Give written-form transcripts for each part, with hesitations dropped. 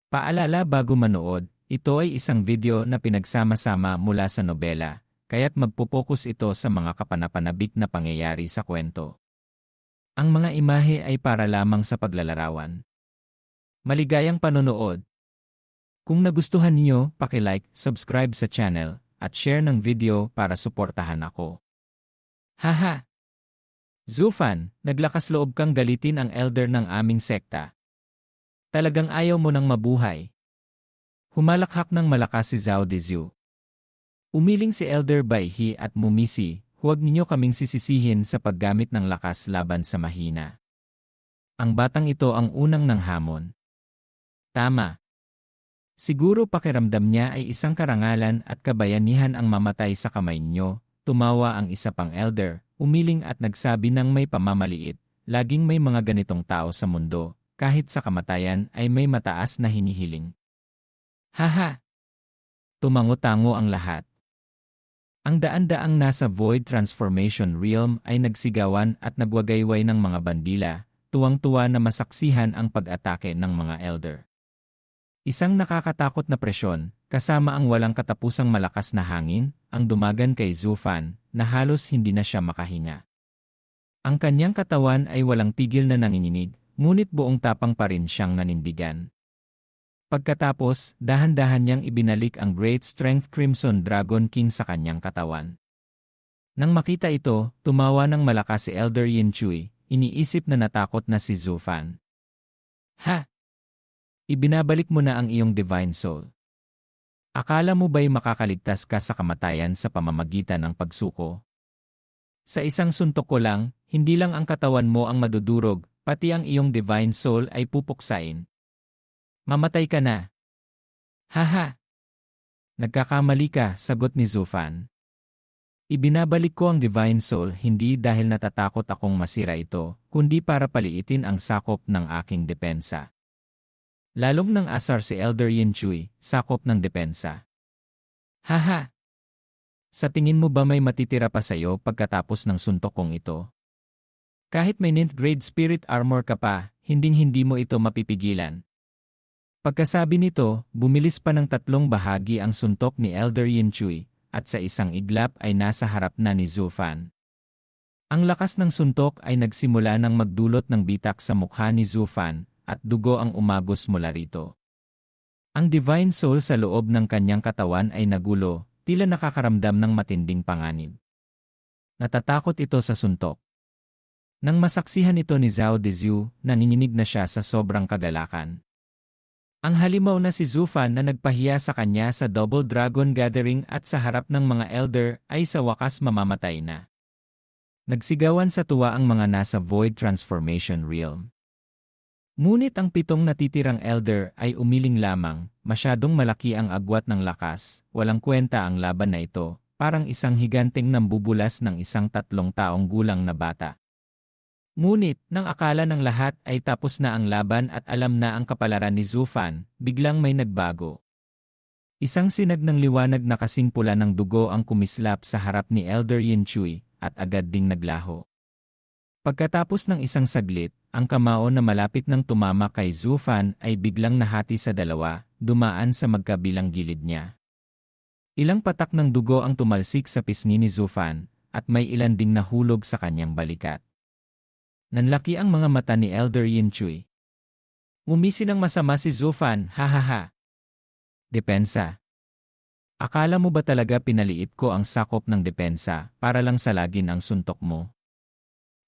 Paalala bago manood, ito ay isang video na pinagsama-sama mula sa nobela, kaya't magpupokus ito sa mga kapanapanabik na pangyayari sa kwento. Ang mga imahe ay para lamang sa paglalarawan. Maligayang panonood! Kung nagustuhan niyo, paki-like, subscribe sa channel, at share ng video para suportahan ako. Haha! Zufan, naglakas loob kang galitin ang elder ng aming sekta. Talagang ayaw mo nang mabuhay. Humalakhak ng malakas si Zhao Deziu. Umiling si Elder Baihi at mumisi, huwag ninyo kaming sisisihin sa paggamit ng lakas laban sa mahina. Ang batang ito ang unang nanghamon. Tama. Siguro pakiramdam niya ay isang karangalan at kabayanihan ang mamatay sa kamay niyo, tumawa ang isa pang elder, umiling at nagsabi ng may pamamaliit, laging may mga ganitong tao sa mundo, kahit sa kamatayan ay may mataas na hinihiling. Haha! Tumango-tango ang lahat. Ang daan-daang nasa Void Transformation Realm ay nagsigawan at nagwagayway ng mga bandila, tuwang-tuwa na masaksihan ang pag-atake ng mga elder. Isang nakakatakot na presyon, kasama ang walang katapusang malakas na hangin, ang dumagan kay Zufan, na halos hindi na siya makahinga. Ang kanyang katawan ay walang tigil na nanginginig, ngunit buong tapang pa rin siyang nanindigan. Pagkatapos, dahan-dahan niyang ibinalik ang Great Strength Crimson Dragon King sa kanyang katawan. Nang makita ito, tumawa ng malakas si Elder Yin Chui, iniisip na natakot na si Zufan. Ha! Ibinabalik mo na ang iyong Divine Soul. Akala mo ba'y makakaligtas ka sa kamatayan sa pamamagitan ng pagsuko? Sa isang suntok ko lang, hindi lang ang katawan mo ang madudurog, pati ang iyong Divine Soul ay pupuksain. Mamatay ka na. Haha! Nagkakamali ka, sagot ni Zufan. Ibinabalik ko ang Divine Soul hindi dahil natatakot akong masira ito, kundi para paliitin ang sakop ng aking depensa. Lalong nang asar si Elder Yin Chui, sakop ng depensa. Haha! Sa tingin mo ba may matitira pa sa'yo pagkatapos ng suntok kong ito? Kahit may 9th grade spirit armor ka pa, hinding-hindi mo ito mapipigilan. Pagkasabi nito, bumilis pa ng 3 bahagi ang suntok ni Elder Yin Chui, at sa isang iglap ay nasa harap na ni Zufan. Ang lakas ng suntok ay nagsimula ng magdulot ng bitak sa mukha ni Zufan, at dugo ang umagos mula rito. Ang Divine Soul sa loob ng kanyang katawan ay nagulo, tila nakakaramdam ng matinding panganib. Natatakot ito sa suntok. Nang masaksihan ito ni Zhao Deziu, nanginginig na siya sa sobrang kagalakan. Ang halimaw na si Zufan na nagpahiya sa kanya sa Double Dragon Gathering at sa harap ng mga elder ay sa wakas mamamatay na. Nagsigawan sa tuwa ang mga nasa Void Transformation Realm. Ngunit ang 7 natitirang elder ay umiling lamang, masyadong malaki ang agwat ng lakas, walang kwenta ang laban na ito, parang isang higanteng nambubulas ng isang 3 taong gulang na bata. Ngunit, nang akala ng lahat ay tapos na ang laban at alam na ang kapalaran ni Zufan, biglang may nagbago. Isang sinag ng liwanag na kasing pula ng dugo ang kumislap sa harap ni Elder Yin Chui, at agad ding naglaho. Pagkatapos ng isang saglit, ang kamao na malapit ng tumama kay Zufan ay biglang nahati sa 2, dumaan sa magkabilang gilid niya. Ilang patak ng dugo ang tumalsik sa pisngi ni Zufan, at may ilan ding nahulog sa kanyang balikat. Nanlaki ang mga mata ni Elder Yin Chui. Umisi ng masama si Zufan, hahaha. Depensa. Akala mo ba talaga pinaliit ko ang sakop ng depensa para lang salagin ang suntok mo?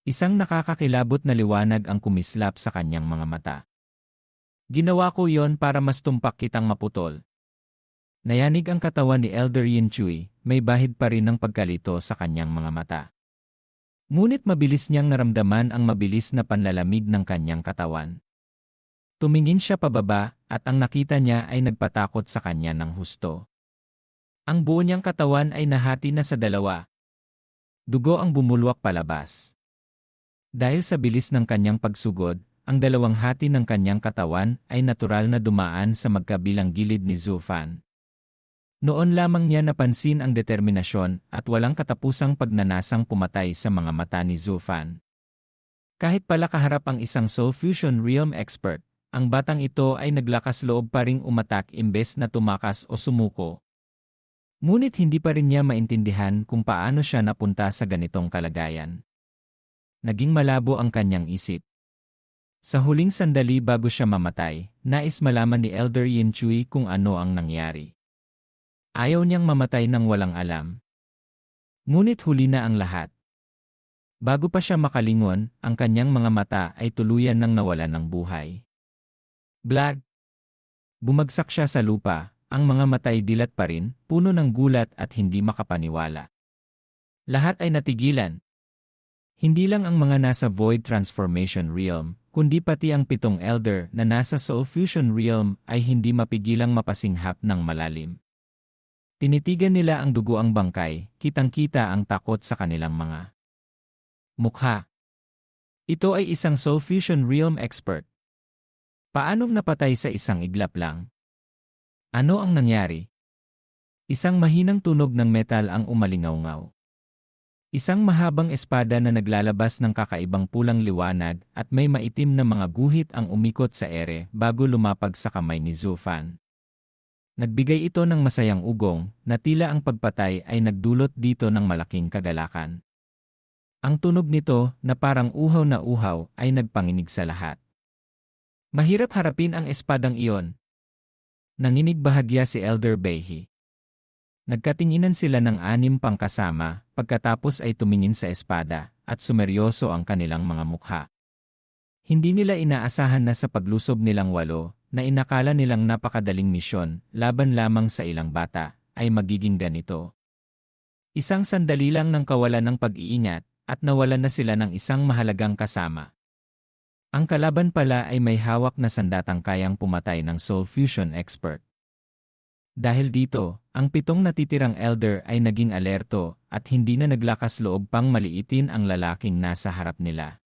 Isang nakakakilabot na liwanag ang kumislap sa kanyang mga mata. Ginawa ko yon para mas tumpak kitang maputol. Nayanig ang katawan ni Elder Yin Chui, may bahid pa rin ng pagkalito sa kanyang mga mata. Ngunit mabilis niyang naramdaman ang mabilis na panlalamig ng kanyang katawan. Tumingin siya pababa at ang nakita niya ay nagpatakot sa kanya ng husto. Ang buo niyang katawan ay nahati na sa 2. Dugo ang bumulwak palabas. Dahil sa bilis ng kanyang pagsugod, ang 2 hati ng kanyang katawan ay natural na dumaan sa magkabilang gilid ni Zufan. Noon lamang niya napansin ang determinasyon at walang katapusang pagnanasang pumatay sa mga mata ni Zufan. Kahit pala kaharap ang isang Soul Fusion Realm expert, ang batang ito ay naglakas loob pa ring umatak imbes na tumakas o sumuko. Ngunit hindi pa rin niya maintindihan kung paano siya napunta sa ganitong kalagayan. Naging malabo ang kanyang isip. Sa huling sandali bago siya mamatay, nais malaman ni Elder Yin Chui kung ano ang nangyari. Ayaw niyang mamatay nang walang alam. Ngunit huli na ang lahat. Bago pa siya makalingon, ang kanyang mga mata ay tuluyan nang nawalan ng buhay. Blag! Bumagsak siya sa lupa, ang mga mata'y dilat pa rin, puno ng gulat at hindi makapaniwala. Lahat ay natigilan. Hindi lang ang mga nasa Void Transformation Realm, kundi pati ang 7 Elder na nasa Soul Fusion Realm ay hindi mapigilang mapasinghap ng malalim. Tinitigan nila ang dugoang bangkay, kitang-kita ang takot sa kanilang mga mukha. Ito ay isang Soul Fusion Realm expert. Paanong napatay sa isang iglap lang? Ano ang nangyari? Isang mahinang tunog ng metal ang umalingaw-ngaw. Isang mahabang espada na naglalabas ng kakaibang pulang liwanag at may maitim na mga guhit ang umikot sa ere bago lumapag sa kamay ni Zhu Fan. Nagbigay ito ng masayang ugong na tila ang pagpatay ay nagdulot dito ng malaking kagalakan. Ang tunog nito na parang uhaw na uhaw ay nagpanginig sa lahat. Mahirap harapin ang espadang iyon. Nanginig bahagya si Elder Beihi. Nagkatinginan sila ng 6 pang kasama pagkatapos ay tumingin sa espada at sumeryoso ang kanilang mga mukha. Hindi nila inaasahan na sa paglusob nilang 8 na inakala nilang napakadaling misyon laban lamang sa ilang bata ay magiging ganito. Isang sandali lang ng kawalan ng pag-iingat at nawalan na sila ng isang mahalagang kasama. Ang kalaban pala ay may hawak na sandatang kayang pumatay ng Soul Fusion expert. Dahil dito, ang 7 natitirang Elder ay naging alerto at hindi na naglakas loob pang maliitin ang lalaking nasa harap nila.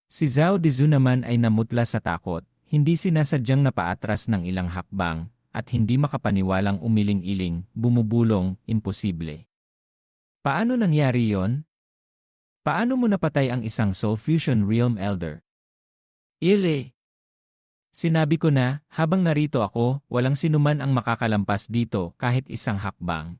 Si Zhao Dizu naman ay namutla sa takot, hindi sinasadyang napaatras ng ilang hakbang, at hindi makapaniwalang umiling-iling, bumubulong, imposible. Paano nangyari yon? Paano mo napatay ang isang Soul Fusion Realm Elder? Ile! Sinabi ko na, habang narito ako, walang sinuman ang makakalampas dito kahit isang hakbang.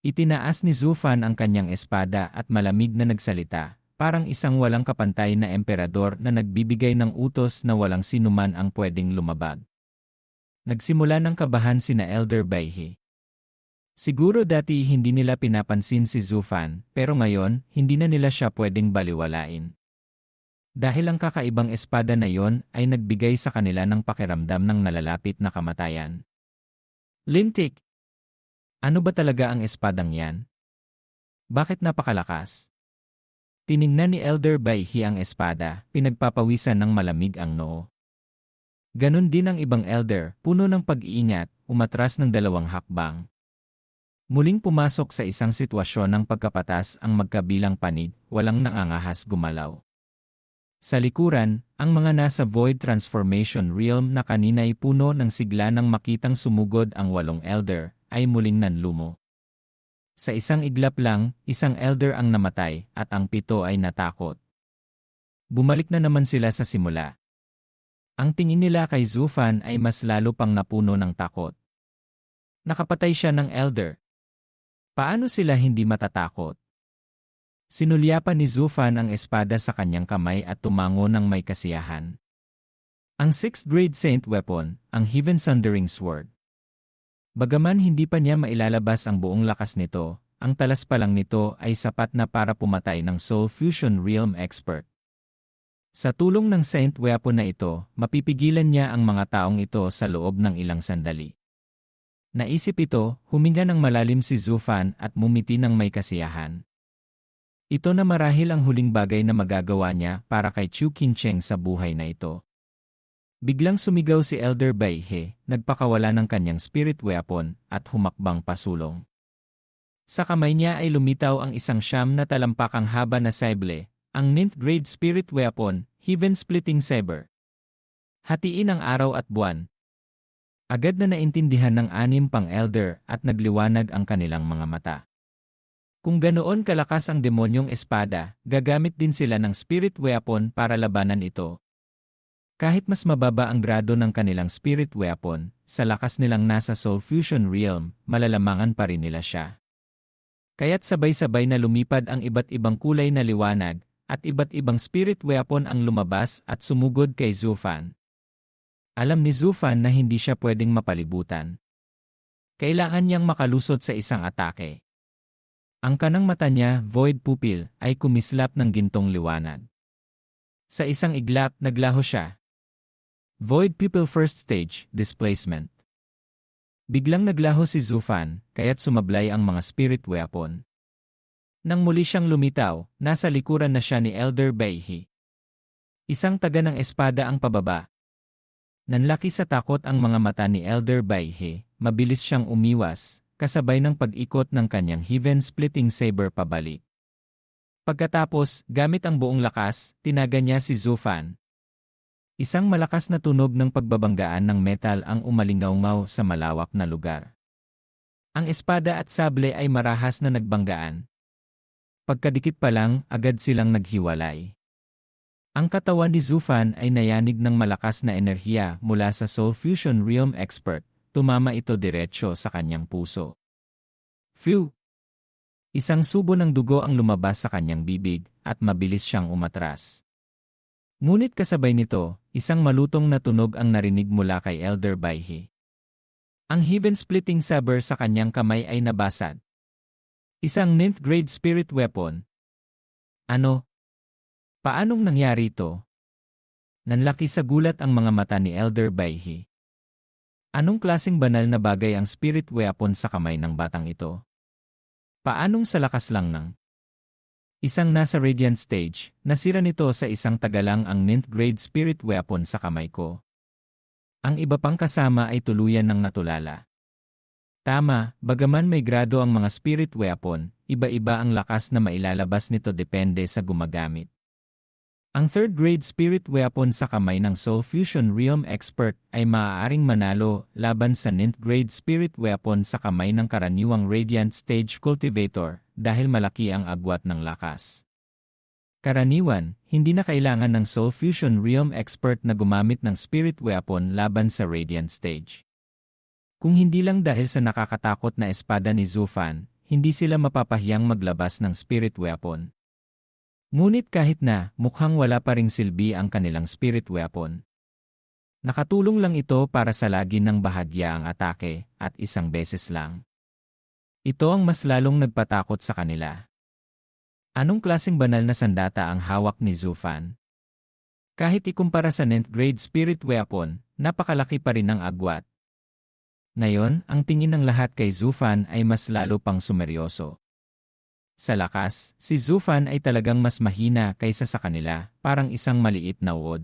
Itinaas ni Zhu Fan ang kanyang espada at malamig na nagsalita, parang isang walang kapantay na emperador na nagbibigay ng utos na walang sinuman ang pwedeng lumabag. Nagsimula ng kabahan sina Elder Beihi. Siguro dati hindi nila pinapansin si Zhu Fan, pero ngayon, hindi na nila siya pwedeng baliwalain. Dahil ang kakaibang espada na yon ay nagbigay sa kanila ng pakiramdam ng nalalapit na kamatayan. Lintik! Ano ba talaga ang espadang yan? Bakit napakalakas? Tiningnan ni Elder Beihi ang espada, pinagpapawisan ng malamig ang noo. Ganon din ang ibang Elder, puno ng pag-iingat, umatras ng 2 hakbang. Muling pumasok sa isang sitwasyon ng pagkapatas ang magkabilang panig, walang nangangahas gumalaw. Sa likuran, ang mga nasa Void Transformation Realm na kanina'y puno ng sigla nang makitang sumugod ang 8 Elder, ay muling nanlumo. Sa isang iglap lang, isang Elder ang namatay at ang 7 ay natakot. Bumalik na naman sila sa simula. Ang tingin nila kay Zhu Fan ay mas lalo pang napuno ng takot. Nakapatay siya ng Elder. Paano sila hindi matatakot? Sinulyapan ni Zhu Fan ang espada sa kanyang kamay at tumango ng may kasiyahan. Ang 6th grade Saint Weapon, ang Heaven Sundering Sword. Bagaman hindi pa niya mailalabas ang buong lakas nito, ang talas pa lang nito ay sapat na para pumatay ng Soul Fusion Realm expert. Sa tulong ng Saint Weapon na ito, mapipigilan niya ang mga taong ito sa loob ng ilang sandali. Naisip ito, huminga ng malalim si Zhu Fan at mumiti ng may kasiyahan. Ito na marahil ang huling bagay na magagawa niya para kay Chu Qincheng sa buhay na ito. Biglang sumigaw si Elder Beihe, nagpakawala ng kanyang spirit weapon at humakbang pasulong. Sa kamay niya ay lumitaw ang isang 9 na talampakang haba na sable, ang 9th grade spirit weapon, Heaven Splitting Saber. Hatiin ang araw at buwan. Agad na naintindihan ng 6 pang Elder at nagliwanag ang kanilang mga mata. Kung ganoon kalakas ang demonyong espada, gagamit din sila ng spirit weapon para labanan ito. Kahit mas mababa ang grado ng kanilang spirit weapon, sa lakas nilang nasa Soul Fusion Realm, malalamangan pa rin nila siya. Kaya't sabay-sabay na lumipad ang iba't ibang kulay na liwanag, at iba't ibang spirit weapon ang lumabas at sumugod kay Zufan. Alam ni Zufan na hindi siya pwedeng mapalibutan. Kailangan niyang makalusot sa isang atake. Ang kanang mata niya, void pupil, ay kumislap ng gintong liwanag. Sa isang iglap, naglaho siya. Void pupil first stage, displacement. Biglang naglaho si Zufan, kaya't sumablay ang mga spirit weapon. Nang muli siyang lumitaw, nasa likuran na siya ni Elder Baihi. Isang taga ng espada ang pababa. Nanlaki sa takot ang mga mata ni Elder Baihi, mabilis siyang umiwas, kasabay ng pag-ikot ng kanyang heaven-splitting saber pabalik. Pagkatapos, gamit ang buong lakas, tinaga niya si Zufan. Isang malakas na tunog ng pagbabanggaan ng metal ang umalingaw sa malawak na lugar. Ang espada at sable ay marahas na nagbanggaan. Pagkadikit pa lang, agad silang naghiwalay. Ang katawan ni Zufan ay nayanig ng malakas na enerhiya mula sa Soul Fusion Realm Expert, tumama ito diretsyo sa kanyang puso. Phew! Isang subo ng dugo ang lumabas sa kanyang bibig at mabilis siyang umatras. Ngunit kasabay nito, isang malutong na tunog ang narinig mula kay Elder Baihi. Ang heaven-splitting saber sa kanyang kamay ay nabasag. Isang 9th grade spirit weapon. Ano? Paanong nangyari ito? Nanlaki sa gulat ang mga mata ni Elder Baihi. Anong klaseng banal na bagay ang spirit weapon sa kamay ng batang ito? Paanong sa lakas lang ng isang nasa Radiant Stage, nasira nito sa isang tagalang ang 9th grade spirit weapon sa kamay ko. Ang iba pang kasama ay tuluyan ng natulala. Tama, bagaman may grado ang mga spirit weapon, iba-iba ang lakas na mailalabas nito depende sa gumagamit. Ang 3rd grade spirit weapon sa kamay ng Soul Fusion Realm Expert ay maaaring manalo laban sa 9th grade spirit weapon sa kamay ng karaniwang Radiant Stage Cultivator dahil malaki ang agwat ng lakas. Karaniwan, hindi na kailangan ng Soul Fusion Realm Expert na gumamit ng spirit weapon laban sa Radiant Stage. Kung hindi lang dahil sa nakakatakot na espada ni Zufan, hindi sila mapapahiyang maglabas ng spirit weapon. Ngunit kahit na, mukhang wala pa ring silbi ang kanilang spirit weapon. Nakatulong lang ito para salagin ng bahagya ang atake, at isang beses lang. Ito ang mas lalong nagpatakot sa kanila. Anong klaseng banal na sandata ang hawak ni Zufan? Kahit ikumpara sa 9th grade spirit weapon, napakalaki pa rin ang agwat. Ngayon, ang tingin ng lahat kay Zufan ay mas lalo pang sumeryoso. Sa lakas, si Zufan ay talagang mas mahina kaysa sa kanila, parang isang maliit na uod.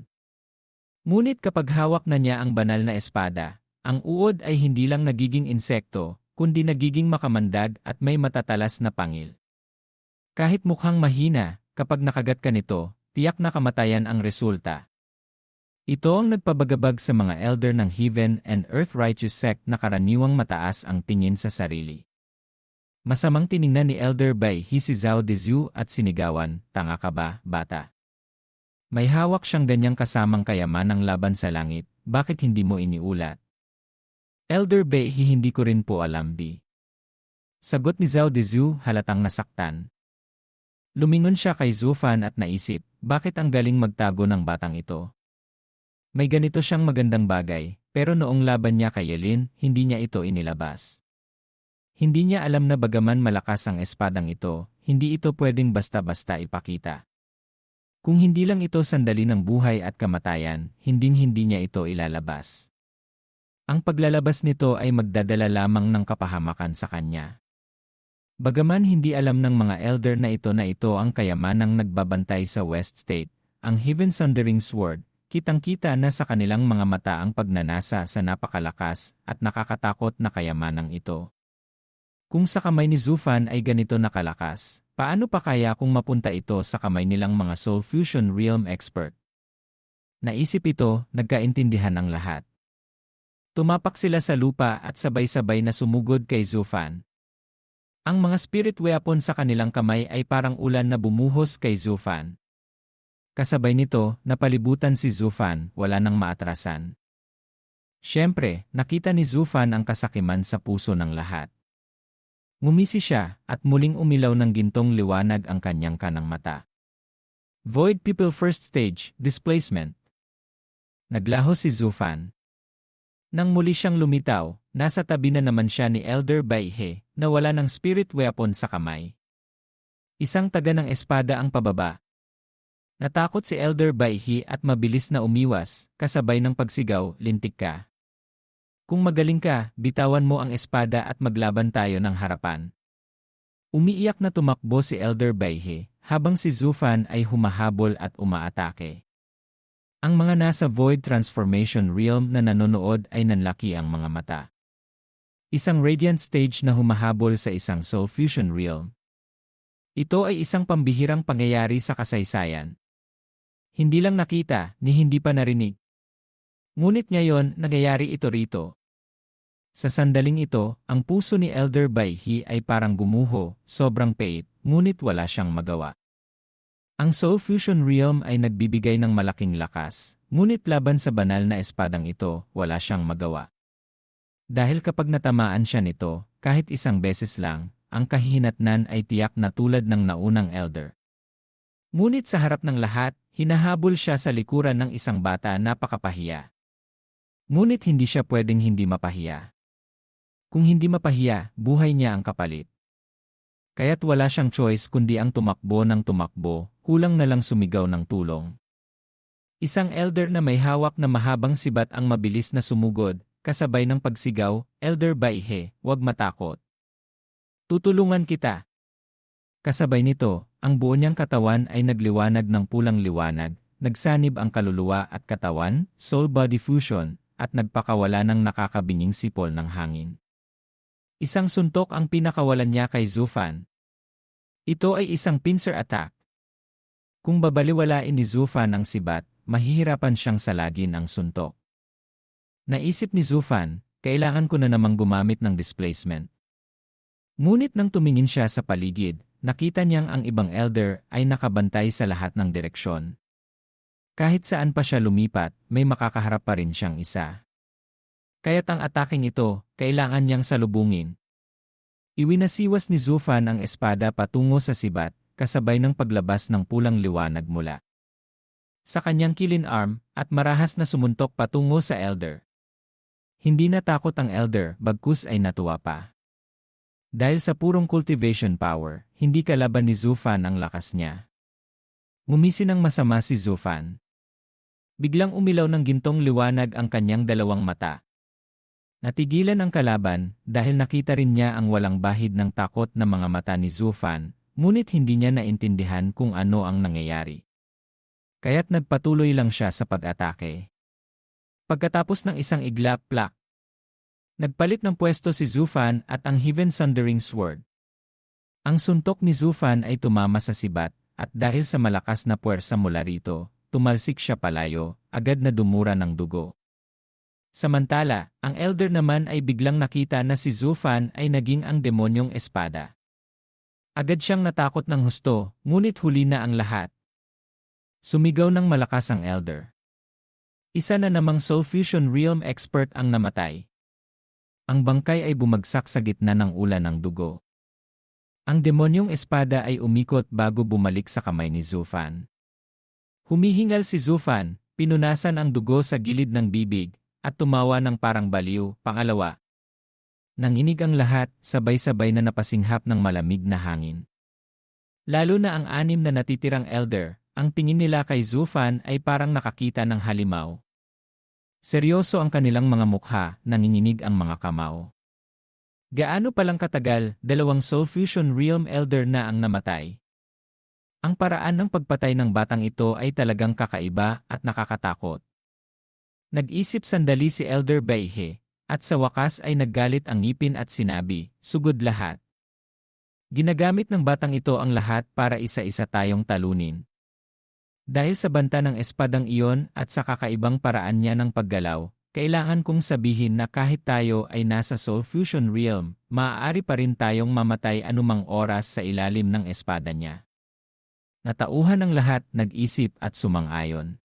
Ngunit kapag hawak na niya ang banal na espada, ang uod ay hindi lang nagiging insekto, kundi nagiging makamandag at may matatalas na pangil. Kahit mukhang mahina, kapag nakagat ka nito, tiyak na kamatayan ang resulta. Ito ang nagpabagabag sa mga elder ng Heaven and Earth Righteous Sect na karaniwang mataas ang tingin sa sarili. Masamang tiningnan ni Elder Baihi si Zhao Dezu at sinigawan, "Tanga ka ba, bata? May hawak siyang ganyang kasamang kayamanang laban sa langit, bakit hindi mo iniulat?" Elder Baihi, "Hindi ko rin po alam, Bi." Sagot ni Zhao Dezu, halatang nasaktan. Lumingon siya kay Zufan at naisip, bakit ang galing magtago ng batang ito? May ganito siyang magandang bagay, pero noong laban niya kay Yelin, hindi niya ito inilabas. Hindi niya alam na bagaman malakas ang espadang ito, hindi ito pwedeng basta-basta ipakita. Kung hindi lang ito sandali ng buhay at kamatayan, hinding-hindi niya ito ilalabas. Ang paglalabas nito ay magdadala lamang ng kapahamakan sa kanya. Bagaman hindi alam ng mga elder na ito ang kayamanang nagbabantay sa West State, ang Heaven Sundering Sword, kitang-kita na sa kanilang mga mata ang pagnanasa sa napakalakas at nakakatakot na kayamanang ito. Kung sa kamay ni Zufan ay ganito nakalakas, paano pa kaya kung mapunta ito sa kamay nilang mga Soul Fusion Realm Expert? Naisip ito, nagkaintindihan ang lahat. Tumapak sila sa lupa at sabay-sabay na sumugod kay Zufan. Ang mga spirit weapon sa kanilang kamay ay parang ulan na bumuhos kay Zufan. Kasabay nito, napalibutan si Zufan, wala nang maatrasan. Siyempre, nakita ni Zufan ang kasakiman sa puso ng lahat. Ngumisi siya, at muling umilaw ng gintong liwanag ang kanyang kanang mata. Void People First Stage, Displacement. Naglaho si Zufan. Nang muli siyang lumitaw, nasa tabi na naman siya ni Elder Baihe, na wala ng spirit weapon sa kamay. Isang taga ng espada ang pababa. Natakot si Elder Baihe at mabilis na umiwas, kasabay ng pagsigaw, lintik ka. Kung magaling ka, bitawan mo ang espada at maglaban tayo ng harapan. Umiiyak na tumakbo si Elder Baihe, habang si Zufan ay humahabol at umaatake. Ang mga nasa Void Transformation Realm na nanonood ay nanlaki ang mga mata. Isang Radiant Stage na humahabol sa isang Soul Fusion Realm. Ito ay isang pambihirang pangyayari sa kasaysayan. Hindi lang nakita, ni hindi pa narinig. Ngunit ngayon, nangyayari ito rito. Sa sandaling ito, ang puso ni Elder Baihe ay parang gumuho, sobrang pait, ngunit wala siyang magawa. Ang Soul Fusion Realm ay nagbibigay ng malaking lakas, ngunit laban sa banal na espadang ito, wala siyang magawa. Dahil kapag natamaan siya nito, kahit isang beses lang, ang kahihinatnan ay tiyak na tulad ng naunang Elder. Ngunit sa harap ng lahat, hinahabol siya sa likuran ng isang bata na napakapahiya. Ngunit hindi siya pwedeng hindi mapahiya. Kung hindi mapahiya, buhay niya ang kapalit. Kaya't wala siyang choice kundi ang tumakbo ng tumakbo, kulang na lang sumigaw ng tulong. Isang elder na may hawak na mahabang sibat ang mabilis na sumugod, kasabay ng pagsigaw, Elder Baihe, huwag matakot. Tutulungan kita. Kasabay nito, ang buo niyang katawan ay nagliwanag ng pulang liwanag, nagsanib ang kaluluwa at katawan, soul-body fusion, at nagpakawala ng nakakabinging sipol ng hangin. Isang suntok ang pinakawalan niya kay Zufan. Ito ay isang pincer attack. Kung babaliwalain ni Zufan ang sibat, mahihirapan siyang salagin ang suntok. Naisip ni Zufan, kailangan ko na namang gumamit ng displacement. Ngunit nang tumingin siya sa paligid, nakita niyang ang ibang elder ay nakabantay sa lahat ng direksyon. Kahit saan pa siya lumipat, may makakaharap pa rin siyang isa. Kaya't ang ataking ito, kailangan niyang salubungin. Iwinasiwas ni Zufan ang espada patungo sa sibat, kasabay ng paglabas ng pulang liwanag mula sa kanyang kilin arm, at marahas na sumuntok patungo sa elder. Hindi natakot ang elder, bagkus ay natuwa pa. Dahil sa purong cultivation power, hindi kalaban ni Zufan ang lakas niya. Ngumisi ng masama si Zufan. Biglang umilaw ng gintong liwanag ang kanyang dalawang mata. Natigilan ang kalaban dahil nakita rin niya ang walang bahid ng takot na mga mata ni Zufan, ngunit hindi niya naintindihan kung ano ang nangyayari. Kaya't nagpatuloy lang siya sa pag-atake. Pagkatapos ng isang iglap-plak, nagpalit ng pwesto si Zufan at ang Heaven Sundering Sword. Ang suntok ni Zufan ay tumama sa sibat, at dahil sa malakas na puwersa mula rito, tumalsik siya palayo, agad na dumura ng dugo. Samantala, ang elder naman ay biglang nakita na si Zufan ay naging ang demonyong espada. Agad siyang natakot ng husto, ngunit huli na ang lahat. Sumigaw ng malakas ang elder. Isa na namang Soul Fusion Realm expert ang namatay. Ang bangkay ay bumagsak sa gitna ng ulan ng dugo. Ang demonyong espada ay umikot bago bumalik sa kamay ni Zufan. Humihingal si Zufan, pinunasan ang dugo sa gilid ng bibig, at tumawa ng parang baliw. Pangalawa. Nanginig ang lahat, sabay-sabay na napasinghap ng malamig na hangin. Lalo na ang anim na natitirang elder, ang tingin nila kay Zufan ay parang nakakita ng halimaw. Seryoso ang kanilang mga mukha, nanginginig ang mga kamao. Gaano palang katagal, 2 Soul Fusion Realm Elder na ang namatay. Ang paraan ng pagpatay ng batang ito ay talagang kakaiba at nakakatakot. Nag-isip sandali si Elder Baihe, at sa wakas ay naggalit ang ngipin at sinabi, sugod lahat. Ginagamit ng batang ito ang lahat para isa-isa tayong talunin. Dahil sa banta ng espadang iyon at sa kakaibang paraan niya ng paggalaw, kailangan kong sabihin na kahit tayo ay nasa Soul Fusion Realm, maaari pa rin tayong mamatay anumang oras sa ilalim ng espada niya. Natauhan ang lahat, nag-isip at sumang-ayon.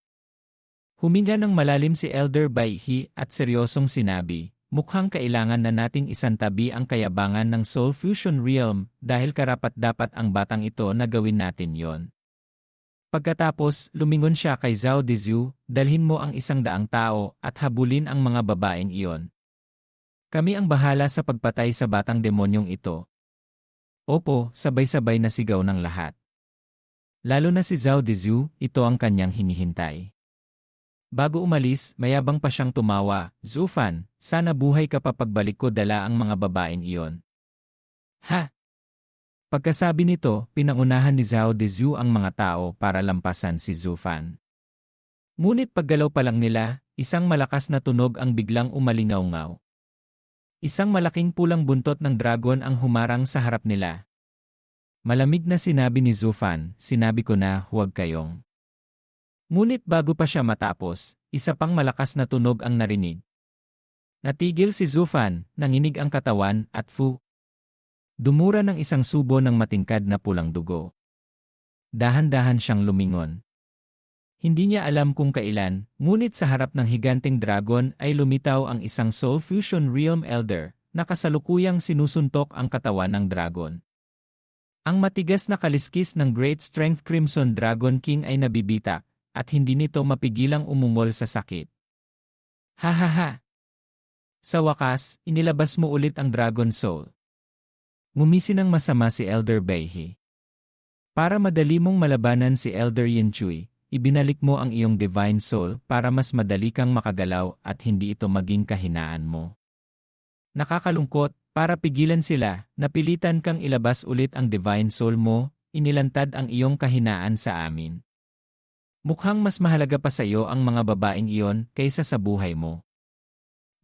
Huminga ng malalim si Elder Baihi at seryosong sinabi, mukhang kailangan na nating isantabi ang kayabangan ng Soul Fusion Realm dahil karapat-dapat ang batang ito na gawin natin yon. Pagkatapos, lumingon siya kay Zhao Dezu, dalhin mo ang 100 tao at habulin ang mga babaeng iyon. Kami ang bahala sa pagpatay sa batang demonyong ito. Opo, sabay-sabay na sigaw ng lahat. Lalo na si Zhao Dezu, ito ang kanyang hinihintay. Bago umalis, mayabang pa siyang tumawa, Zufan, sana buhay ka pa pagbalik ko dala ang mga babaeng iyon. Ha! Pagkasabi nito, pinangunahan ni Zhao Dezu ang mga tao para lampasan si Zufan. Ngunit paggalaw pa lang nila, isang malakas na tunog ang biglang umalingaw-ngaw. Isang malaking pulang buntot ng dragon ang humarang sa harap nila. Malamig na sinabi ni Zufan, sinabi ko na huwag kayong. Ngunit bago pa siya matapos, isa pang malakas na tunog ang narinig. Natigil si Zufan, nanginig ang katawan at dumura ng isang subo ng matingkad na pulang dugo. Dahan-dahan siyang lumingon. Hindi niya alam kung kailan, ngunit sa harap ng higanteng dragon ay lumitaw ang isang Soul Fusion Realm Elder na kasalukuyang sinusuntok ang katawan ng dragon. Ang matigas na kaliskis ng Great Strength Crimson Dragon King ay nabibitak at hindi nito mapigilang umungol sa sakit. Ha ha ha! Sa wakas, inilabas mo ulit ang Dragon Soul. Ngumisi ng masama si Elder Baihi. Para madali mong malabanan si Elder Yinchui, ibinalik mo ang iyong Divine Soul para mas madali kang makagalaw at hindi ito maging kahinaan mo. Nakakalungkot, para pigilan sila, napilitan kang ilabas ulit ang Divine Soul mo, inilantad ang iyong kahinaan sa amin. Mukhang mas mahalaga pa sa iyo ang mga babaeng iyon kaysa sa buhay mo.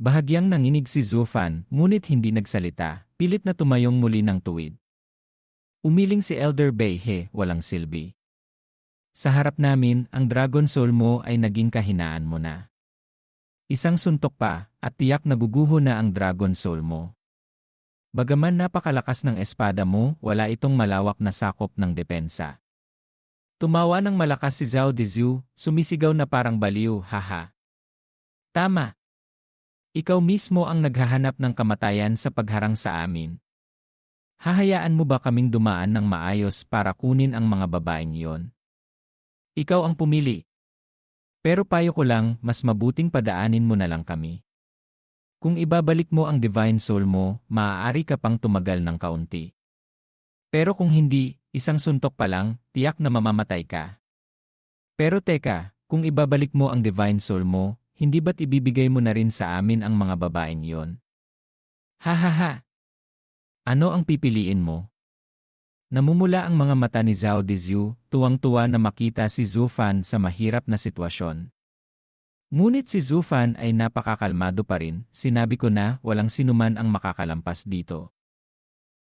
Bahagyang nanginig si Zufan, ngunit hindi nagsalita, pilit na tumayong muli ng tuwid. Umiling si Elder Baihe, walang silbi. Sa harap namin, ang Dragon Soul mo ay naging kahinaan mo na. Isang suntok pa, at tiyak naguguho na ang Dragon Soul mo. Bagaman napakalakas ng espada mo, wala itong malawak na sakop ng depensa. Tumawa ng malakas si Zhao Dezu, sumisigaw na parang baliw, haha. Tama. Ikaw mismo ang naghahanap ng kamatayan sa pagharang sa amin. Hahayaan mo ba kaming dumaan ng maayos para kunin ang mga babaeng iyon? Ikaw ang pumili. Pero payo ko lang, mas mabuting padaanin mo na lang kami. Kung ibabalik mo ang Divine Soul mo, maaari ka pang tumagal ng kaunti. Pero kung hindi, isang suntok pa lang, tiyak na mamamatay ka. Pero teka, kung ibabalik mo ang Divine Soul mo, hindi ba't ibibigay mo na rin sa amin ang mga babaeng iyon? Ha ha ha! Ano ang pipiliin mo? Namumula ang mga mata ni Zhao Dezu, tuwang-tuwa na makita si Zufan sa mahirap na sitwasyon. Ngunit si Zufan ay napakakalmado pa rin, sinabi ko na walang sinuman ang makakalampas dito.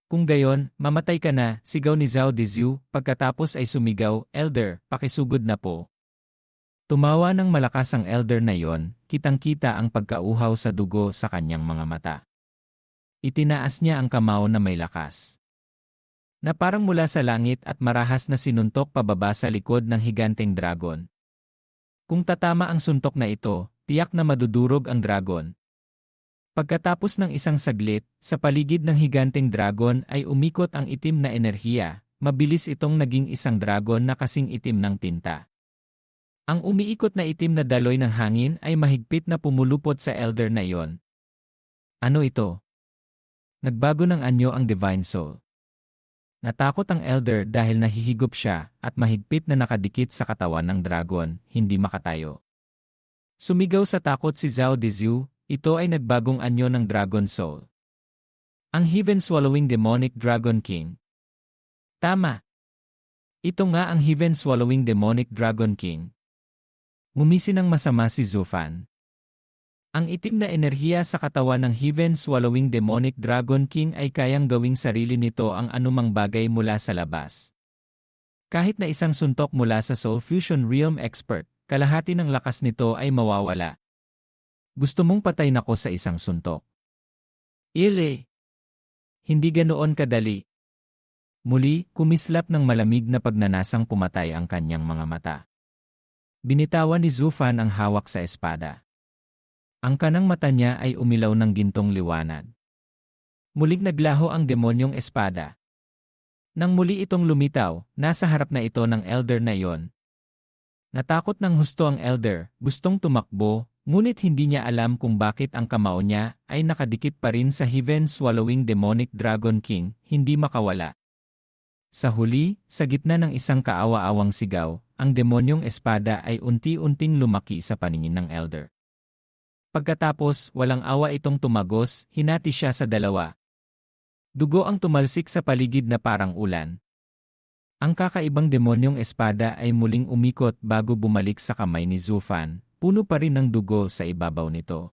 Kung gayon, mamatay ka na, sigaw ni Zhao Dezu, pagkatapos ay sumigaw, Elder, pakisugod na po. Tumawa ng malakas ang elder na yon, kitang-kita ang pagkauhaw sa dugo sa kanyang mga mata. Itinaas niya ang kamao na may lakas. Na parang mula sa langit at marahas na sinuntok pababa sa likod ng higanteng dragon. Kung tatama ang suntok na ito, tiyak na madudurog ang dragon. Pagkatapos ng isang saglit, sa paligid ng higanteng dragon ay umikot ang itim na enerhiya, mabilis itong naging isang dragon na kasing itim ng tinta. Ang umiikot na itim na daloy ng hangin ay mahigpit na pumulupot sa elder na iyon. Ano ito? Nagbago ng anyo ang Divine Soul. Natakot ang elder dahil nahihigop siya at mahigpit na nakadikit sa katawan ng dragon, hindi makatayo. Sumigaw sa takot si Zhao Dezu, ito ay nagbagong anyo ng Dragon Soul. Ang Heaven-Swallowing Demonic Dragon King. Tama. Ito nga ang Heaven-Swallowing Demonic Dragon King. Ngumisi ng masama si Zufan. Ang itim na enerhiya sa katawan ng Heaven-Swallowing Demonic Dragon King ay kayang gawing sarili nito ang anumang bagay mula sa labas. Kahit na isang suntok mula sa Soul Fusion Realm Expert, kalahati ng lakas nito ay mawawala. Gusto mong patayin ako sa isang suntok? Ile! Hindi ganoon kadali. Muli, kumislap ng malamig na pagnanasang pumatay ang kanyang mga mata. Binitawan ni Zufan ang hawak sa espada. Ang kanang mata niya ay umilaw ng gintong liwanag. Muling naglaho ang demonyong espada. Nang muli itong lumitaw, nasa harap na ito ng elder na iyon. Natakot ng husto ang elder, gustong tumakbo, ngunit hindi niya alam kung bakit ang kamao niya ay nakadikit pa rin sa heaven-swallowing demonic Dragon King, hindi makawala. Sa huli, sa gitna ng isang kaawa-awang sigaw, ang demonyong espada ay unti-unting lumaki sa paningin ng elder. Pagkatapos, walang awa itong tumagos, hinati siya sa dalawa. Dugo ang tumalsik sa paligid na parang ulan. Ang kakaibang demonyong espada ay muling umikot bago bumalik sa kamay ni Zufan, puno pa rin ng dugo sa ibabaw nito.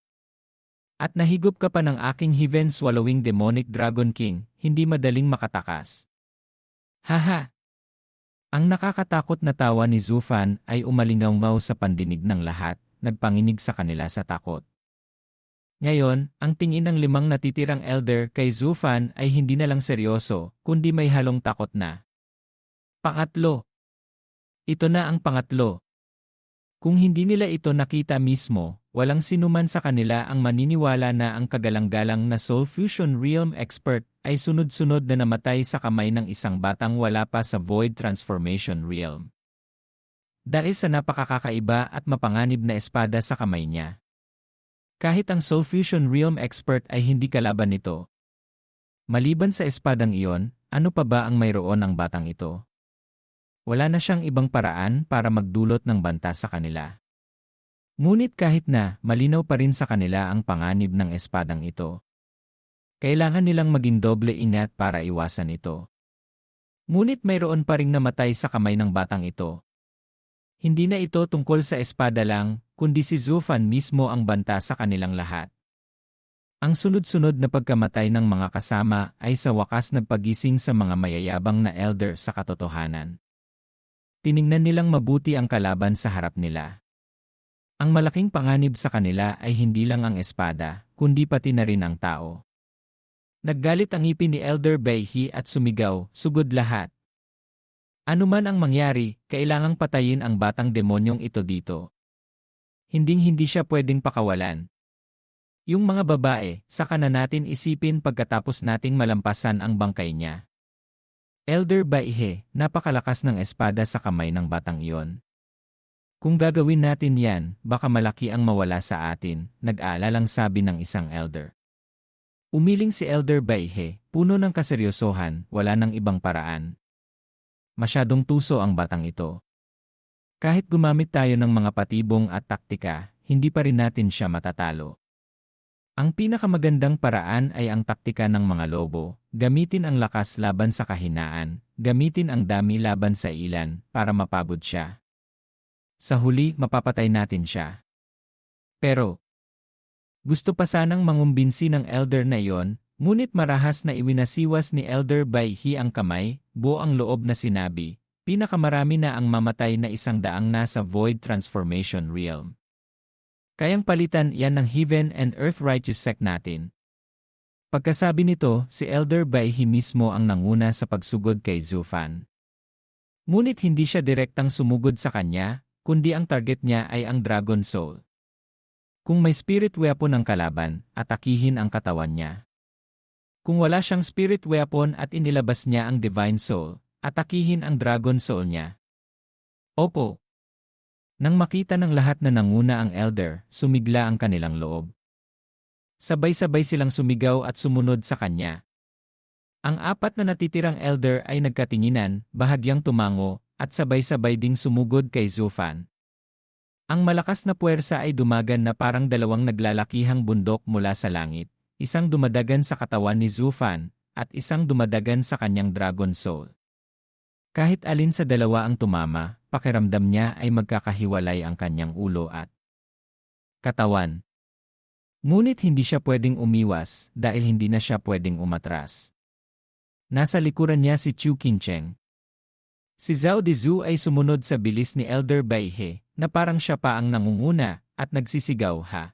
At nahigop ka pa ng aking heaven-swallowing demonic Dragon King, hindi madaling makatakas. Haha! Ang nakakatakot na tawa ni Zufan ay umalingaw sa pandinig ng lahat, nagpanginig sa kanila sa takot. Ngayon, ang tingin ng 5 natitirang elder kay Zufan ay hindi na lang seryoso, kundi may halong takot na. Pangatlo. Ito na ang pangatlo. Kung hindi nila ito nakita mismo, walang sinuman sa kanila ang maniniwala na ang kagalang-galang na Soul Fusion Realm expert ay sunod-sunod na namatay sa kamay ng isang batang wala pa sa Void Transformation Realm. Dahil sa napakakaiba at mapanganib na espada sa kamay niya. Kahit ang Soul Fusion Realm expert ay hindi kalaban nito. Maliban sa espadang iyon, ano pa ba ang mayroon ng batang ito? Wala na siyang ibang paraan para magdulot ng banta sa kanila. Ngunit kahit na, malinaw pa rin sa kanila ang panganib ng espadang ito. Kailangan nilang maging doble ingat para iwasan ito. Ngunit mayroon pa ring namatay sa kamay ng batang ito. Hindi na ito tungkol sa espada lang, kundi si Zufan mismo ang banta sa kanilang lahat. Ang sunod-sunod na pagkamatay ng mga kasama ay sa wakas nagpagising sa mga mayayabang na elder sa katotohanan. Tiningnan nilang mabuti ang kalaban sa harap nila. Ang malaking panganib sa kanila ay hindi lang ang espada, kundi pati na rin ang tao. Naggalit ang ngipin ni Elder Baihi at sumigaw, sugod lahat. Ano man ang mangyari, kailangang patayin ang batang demonyong ito dito. Hinding-hindi siya pwedeng pakawalan. Yung mga babae, saka na natin isipin pagkatapos nating malampasan ang bangkay niya. Elder Baihe, napakalakas ng espada sa kamay ng batang iyon. Kung gagawin natin yan, baka malaki ang mawala sa atin, nag-aalalang sabi ng isang elder. Umiling si Elder Baihe, puno ng kaseryosohan, wala nang ibang paraan. Masyadong tuso ang batang ito. Kahit gumamit tayo ng mga patibong at taktika, hindi pa rin natin siya matatalo. Ang pinakamagandang paraan ay ang taktika ng mga lobo, gamitin ang lakas laban sa kahinaan, gamitin ang dami laban sa ilan, para mapabod siya. Sa huli, mapapatay natin siya. Pero, gusto pa sanang mangumbinsi ng elder na iyon, ngunit marahas na iwinasiwas ni Elder Baihi ang kamay, buo ang loob na sinabi, pinakamarami na ang mamatay na 100 nasa Void Transformation Realm. Kayang palitan yan ng Heaven and Earth Righteous Sect natin. Pagkasabi nito, si Elder Baihi mismo ang nanguna sa pagsugod kay Zufan. Ngunit hindi siya direktang sumugod sa kanya, kundi ang target niya ay ang Dragon Soul. Kung may spirit weapon ang kalaban, atakihin ang katawan niya. Kung wala siyang spirit weapon at inilabas niya ang Divine Soul, atakihin ang Dragon Soul niya. Opo. Nang makita ng lahat na nanguna ang elder, sumigla ang kanilang loob. Sabay-sabay silang sumigaw at sumunod sa kanya. Ang 4 na natitirang elder ay nagkatinginan, bahagyang tumango, at sabay-sabay ding sumugod kay Zufan. Ang malakas na puwersa ay dumagan na parang 2 naglalakihang bundok mula sa langit, isang dumadagan sa katawan ni Zufan, at isang dumadagan sa kanyang Dragon Soul. Kahit alin sa dalawa ang tumama, pakiramdam niya ay magkakahiwalay ang kanyang ulo at katawan. Ngunit hindi siya pwedeng umiwas dahil hindi na siya pwedeng umatras. Nasa likuran niya si Chu Qingcheng. Si Zhao Dezhu ay sumunod sa bilis ni Elder Baihe, na parang siya pa ang nangunguna, at nagsisigaw ha.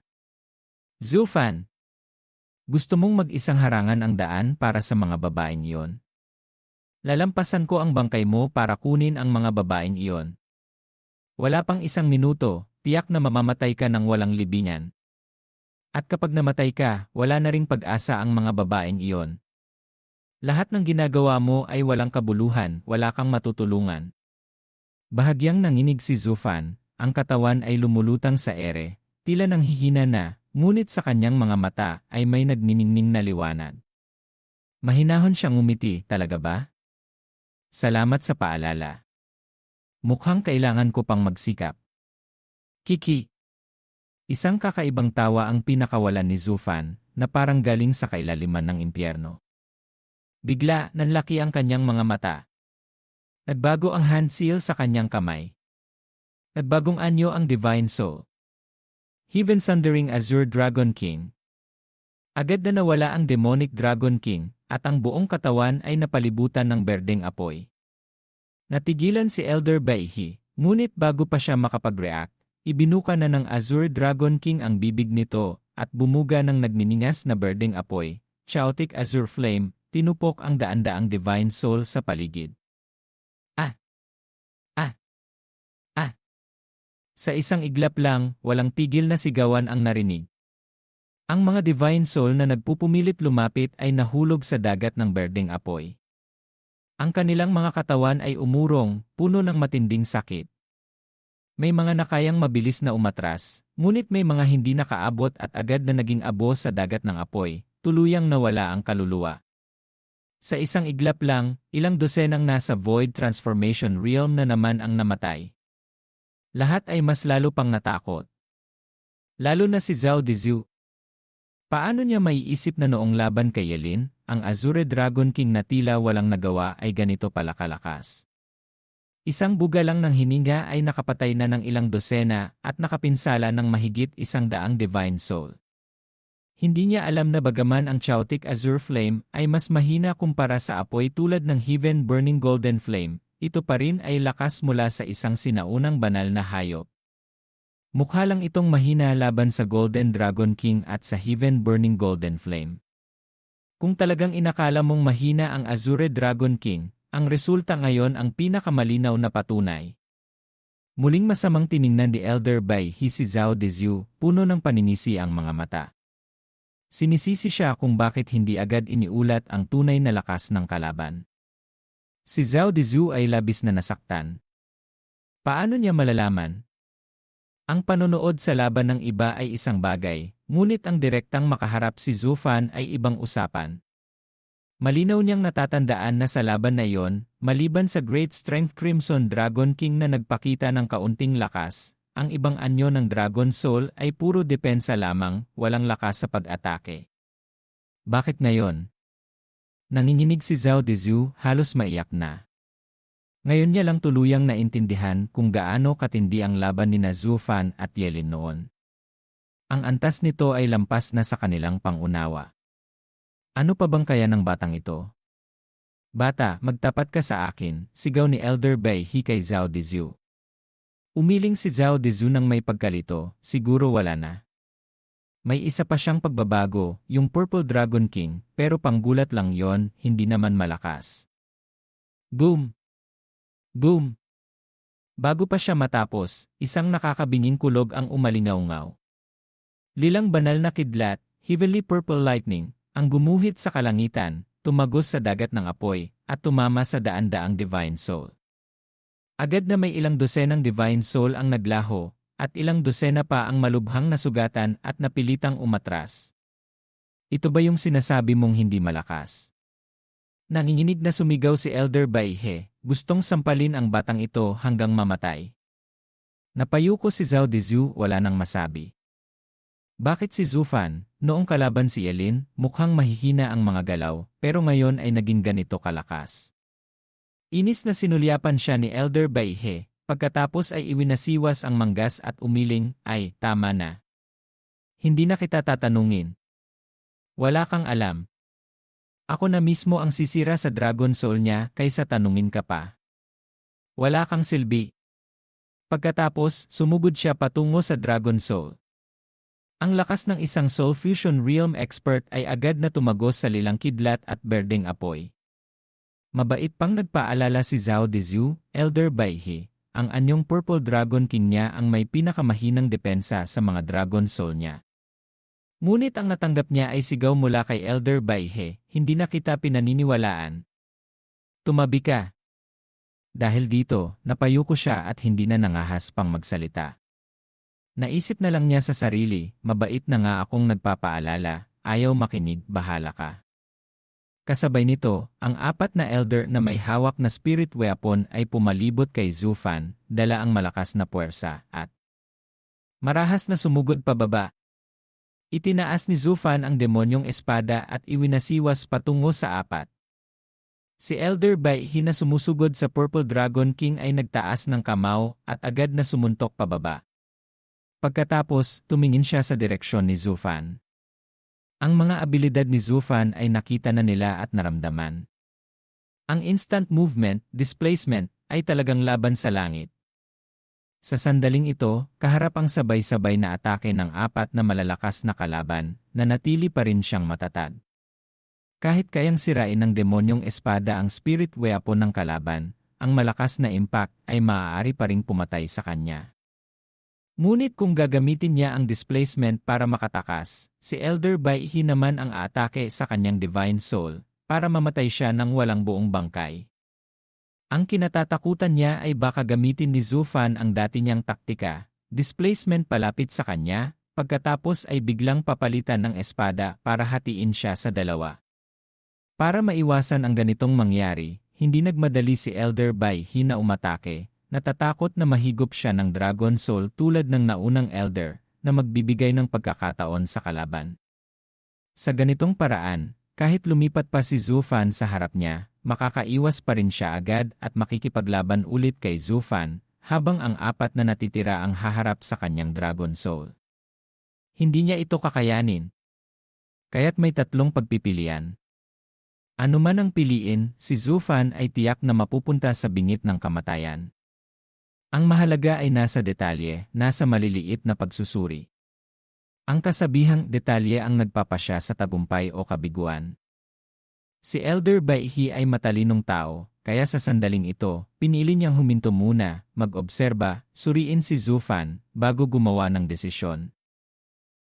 Zufan! Gusto mong mag-isang harangan ang daan para sa mga babaeng iyon? Lalampasan ko ang bangkay mo para kunin ang mga babaeng iyon. Wala pang 1 minuto, tiyak na mamamatay ka ng walang libingan. At kapag namatay ka, wala na ring pag-asa ang mga babaeng iyon. Lahat ng ginagawa mo ay walang kabuluhan, wala kang matutulungan. Bahagyang nanginig si Zufan, ang katawan ay lumulutang sa ere, tila nang hihina na, ngunit sa kanyang mga mata ay may nagniningning na liwanag. Mahinahon siyang ngumiti, talaga ba? Salamat sa paalala. Mukhang kailangan ko pang magsikap. Kiki. Isang kakaibang tawa ang pinakawalan ni Zufan, na parang galing sa kailaliman ng impyerno. Bigla, nanlaki ang kanyang mga mata. Nagbago ang hand seal sa kanyang kamay. Nagbagong anyo ang Divine Soul. Heaven Sundering Azure Dragon King. Agad na nawala ang Demonic Dragon King, at ang buong katawan ay napalibutan ng berdeng apoy. Natigilan si Elder Baihi, ngunit bago pa siya makapag-react, ibinuka na ng Azure Dragon King ang bibig nito, at bumuga ng nagniningas na berdeng apoy, chaotic Azure Flame, tinupok ang daan-daang Divine Soul sa paligid. Sa isang iglap lang, walang tigil na sigawan ang narinig. Ang mga Divine Soul na nagpupumilit lumapit ay nahulog sa dagat ng berdeng apoy. Ang kanilang mga katawan ay umurong, puno ng matinding sakit. May mga nakayang mabilis na umatras, ngunit may mga hindi nakaabot at agad na naging abo sa dagat ng apoy, tuluyang nawala ang kaluluwa. Sa isang iglap lang, ilang dosenang nasa Void Transformation Realm na naman ang namatay. Lahat ay mas lalo pang natakot. Lalo na si Zhao Dezu. Paano niya maiisip na noong laban kay Yelin, ang Azure Dragon King na tila walang nagawa ay ganito pala kalakas? Isang buga lang ng hininga ay nakapatay na ng ilang dosena at nakapinsala ng mahigit 100 Divine Soul. Hindi niya alam na bagaman ang Chaotic Azure Flame ay mas mahina kumpara sa apoy tulad ng Heaven Burning Golden Flame, ito pa rin ay lakas mula sa isang sinaunang banal na hayop. Mukha lang itong mahina laban sa Golden Dragon King at sa Heaven Burning Golden Flame. Kung talagang inakala mong mahina ang Azure Dragon King, ang resulta ngayon ang pinakamalinaw na patunay. Muling masamang tiningnan ni Elder Baihi si Zhao Dezu, puno ng paninisi ang mga mata. Sinisisi siya kung bakit hindi agad iniulat ang tunay na lakas ng kalaban. Si Zhao Dezu ay labis na nasaktan. Paano niya malalaman? Ang panonood sa laban ng iba ay isang bagay, ngunit ang direktang makaharap si Zufan ay ibang usapan. Malinaw niyang natatandaan na sa laban na iyon, maliban sa Great Strength Crimson Dragon King na nagpakita ng kaunting lakas, ang ibang anyo ng Dragon Soul ay puro depensa lamang, walang lakas sa pag-atake. Bakit ngayon? Nanginginig si Zhao Dezu, halos maiyak na. Ngayon niya lang tuluyang naintindihan kung gaano katindi ang laban ni Zufan at Yelin noon. Ang antas nito ay lampas na sa kanilang pangunawa. Ano pa bang kaya ng batang ito? Bata, magtapat ka sa akin, sigaw ni Elder Baihi kay Zhao Dezu. Umiling si Zhao Dezu nang may pagkalito, siguro wala na. May isa pa siyang pagbabago, yung Purple Dragon King, pero panggulat lang yon, hindi naman malakas. Boom! Boom! Bago pa siya matapos, isang nakakabinging kulog ang umalingaw-ngaw. Lilang banal na kidlat, Heavenly Purple Lightning, ang gumuhit sa kalangitan, tumagos sa dagat ng apoy, at tumama sa daan-daang Divine Soul. Agad na may ilang dosenang Divine Soul ang naglaho, at ilang dosena pa ang malubhang nasugatan at napilitang umatras. Ito ba yung sinasabi mong hindi malakas? Nanginginig na sumigaw si Elder Baihe, gustong sampalin ang batang ito hanggang mamatay. Napayuko si Zhao Dezu, wala nang masabi. Bakit si Zufan, noong kalaban si Yelin, mukhang mahihina ang mga galaw, pero ngayon ay naging ganito kalakas? Inis na sinulyapan siya ni Elder Baihe. Pagkatapos ay iwinasiwas ang manggas at umiling, ay, tama na. Hindi na kita tatanungin. Wala kang alam. Ako na mismo ang sisira sa Dragon Soul niya kaysa tanungin ka pa. Wala kang silbi. Pagkatapos, sumugod siya patungo sa Dragon Soul. Ang lakas ng isang Soul Fusion Realm expert ay agad na tumagos sa lilang kidlat at berdeng apoy. Mabait pang nagpaalala si Zhao Dezu, Elder Baihe, ang anyong Purple Dragon King niya ang may pinakamahinang depensa sa mga Dragon Soul niya. Ngunit ang natanggap niya ay sigaw mula kay Elder Baihe, hindi na kita pinaniniwalaan. Tumabi ka. Dahil dito, napayuko siya at hindi na nangahas pang magsalita. Naisip na lang niya sa sarili, mabait na nga akong nagpapaalala, ayaw makinig, bahala ka. Kasabay nito, ang apat na elder na may hawak na spirit weapon ay pumalibot kay Zhu Fan, dala ang malakas na puwersa, at marahas na sumugod pababa. Itinaas ni Zhu Fan ang demonyong espada at iwinasiwas patungo sa apat. Si Elder Baihe na sumusugod sa Purple Dragon King ay nagtaas ng kamao at agad na sumuntok pababa. Pagkatapos, tumingin siya sa direksyon ni Zhu Fan. Ang mga abilidad ni Zhu Fan ay nakita na nila at naramdaman. Ang instant movement, displacement, ay talagang laban sa langit. Sa sandaling ito, kaharap ang sabay-sabay na atake ng apat na malalakas na kalaban, na natili pa rin siyang matatag. Kahit kayang sirain ng demonyong espada ang spirit weapon ng kalaban, ang malakas na impact ay maaari pa ring pumatay sa kanya. Ngunit kung gagamitin niya ang displacement para makatakas, si Elder Baihe naman ang aatake sa kanyang Divine Soul, para mamatay siya ng walang buong bangkay. Ang kinatatakutan niya ay baka gamitin ni Zhu Fan ang dati niyang taktika, displacement palapit sa kanya, pagkatapos ay biglang papalitan ng espada para hatiin siya sa dalawa. Para maiwasan ang ganitong mangyari, hindi nagmadali si Elder Baihe na umatake. Natatakot na mahigop siya ng Dragon Soul tulad ng naunang Elder na magbibigay ng pagkakataon sa kalaban. Sa ganitong paraan, kahit lumipat pa si Zhu Fan sa harap niya, makakaiwas pa rin siya agad at makikipaglaban ulit kay Zhu Fan habang ang apat na natitira ang haharap sa kanyang Dragon Soul. Hindi niya ito kakayanin. Kaya't may tatlong pagpipilian. Ano man ang piliin, si Zhu Fan ay tiyak na mapupunta sa bingit ng kamatayan. Ang mahalaga ay nasa detalye, nasa maliliit na pagsusuri. Ang kasabihang detalye ang nagpapasya sa tagumpay o kabiguan. Si Elder Baihe ay matalinong tao, kaya sa sandaling ito, pinili niyang huminto muna, mag-obserba, suriin si Zhu Fan, bago gumawa ng desisyon.